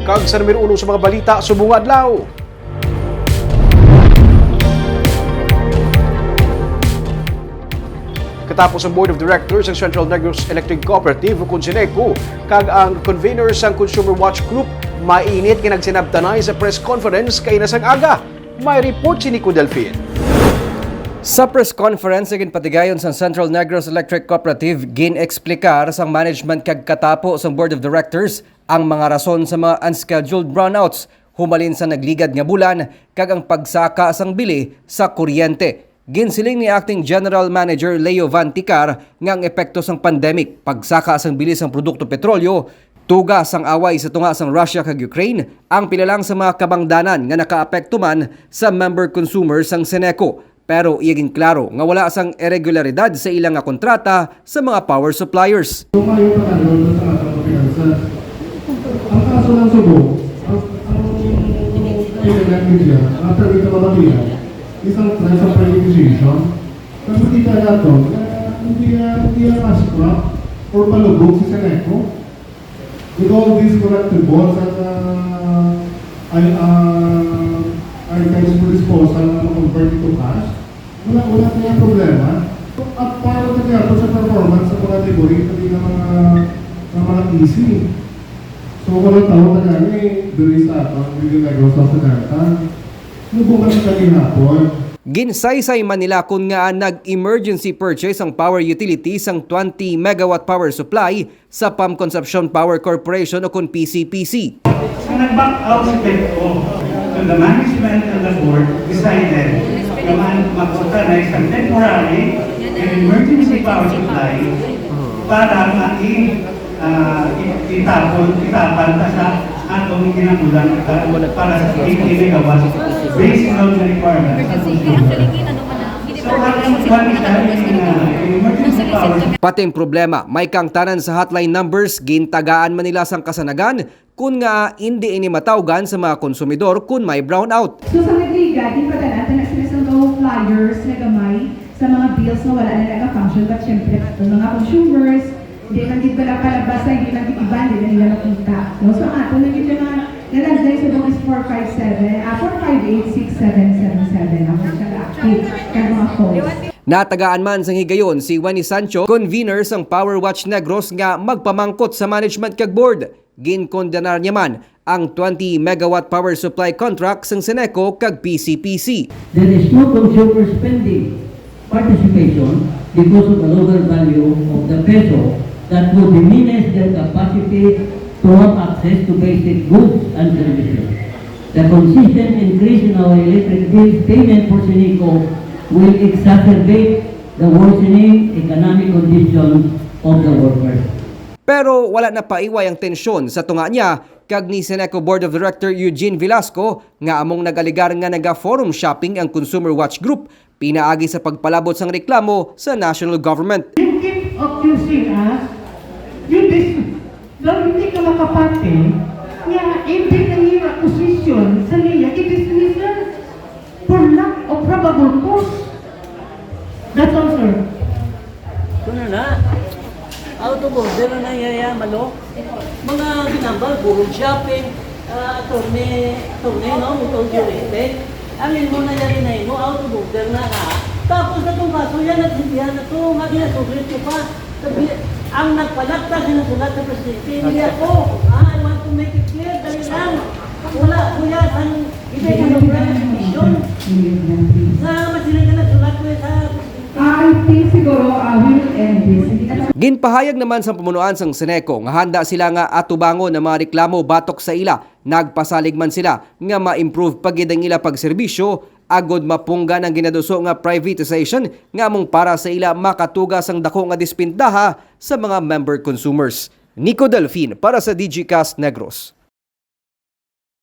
kag sa numero 1 sa mga balita subong adlaw. Katapos ang Board of Directors ng Central Negros Electric Cooperative o Seneco kag ang convener sang Consumer Watch Group mainit nga nagsinabtanay sa press conference kay nasang aga. May report si Nico Delfin. Sa press conference sa ginpatigayon sa Central Negros Electric Cooperative, gin-eksplikar sang management kag katapo sa Board of Directors ang mga rason sa mga unscheduled brownouts humalin sa nagligad nga bulan kag ang pagsaka sang bili sa kuryente. Ginsiling ni Acting General Manager Leo Vanticar nga ang epekto sang pandemic, pagsaka sang bilis sang produkto petrolyo, tugas ang away sa tunga sang Russia kag Ukraine, ang pilalang sa mga kabangdanan nga nakaapekto man sa member consumers sang Seneco. Pero iyaging klaro nga wala sang irregularidad sa ilang nga kontrata sa mga power suppliers. Tumayo pa kanon sa atong pinansa. Ang kaso ng subo, ang kailangan niya, after ito mabagyan, isang privatization, kasi kita na ito, hindi na paskrap or palubog si Seneco. With all these collective bonds at items for disposal na convert to cash, wala kaya problema. At para nagyato sa performance sa mga libory, hindi na mga easy. So walang taon na gani, duli sa atang Bigil Negros sa Senata, nubukan sa kinapon. Ginsaysay man nila kung nga nag-emergency purchase ang power utility sang 20 megawatt power supply sa Pump Consumption Power Corporation o kung PCPC. Nag-back out si Petro. So the management and the board decided na magpunta na isang temporary and emergency power supply para itapan sa atong ginagawa para sa 80 megawatts based on the requirements. Pating problema, may kang tanan sa hotline numbers, gintagaan man nila sang kasanagan kung nga hindi ini matawgan sa mga konsumidor kung may brownout. So sa nagligad, di pa tanan na sila sa flyers na gamay sa mga bills na wala na nag-function, but syempre, yung mga consumers, hindi man din pala palabas na hindi man din iba, hindi na nila makita. No? So ato na yun yung mga nalagday sa box 458-6777 ako siya active kaya mga calls. Natagaan man sang higayon si Wani Sancho, convener sang Power Watch Negros nga magpamangkot sa management kag board. Ginkondenar niya man ang 20 megawatt power supply contract sang Seneco kag PCPC. There is no consumer spending participation because of the lower value of the peso that would diminish their capacity to have access to basic goods and services. The consistent increase in our electric bill payment for Seneco will exacerbate the worsening economic conditions of the workers. Pero wala na paiway ang tensyon sa tunga niya kag ni Seneco Board of Director Eugene Velasco nga among nagaligar nga naga-forum shopping ang Consumer Watch Group pinaagi sa pagpalabot sang reklamo sa national government. You keep accusing us, hindi ka makapate, nga hindi na nila position sa niya, i-dismissal for lack of probable cause. That's all, sir. Ano na? Out of order na nangyayamalo. Mga ginambal, burong shopping, attorney, no, mutual juriste. Amin mo nangyari na yun, out of order na ka. Tapos na itong kaso yan at hindi na ito, nga ginasugrit ko pa. Ang nagpalakta, sinusulat sa presidente, hindi ako. I want to make it clear, dali lang. Wala, kuya, ang hindi ka mag-remission. Sa masilang ka nagsulat ko sa I think siguro will end this. Ginpahayag naman sa pamunuan sang Seneco nga handa sila nga atubangon ng mga reklamo batok sa ila. Nagpasalig man sila nga ma-improve pagid ang ila pagserbisyo agod mapunggan ang ginaduso nga privatization nga among para sa ila makatugas ang dako nga dispintaha sa mga member consumers. Nico Delfin para sa DigiCast Negros.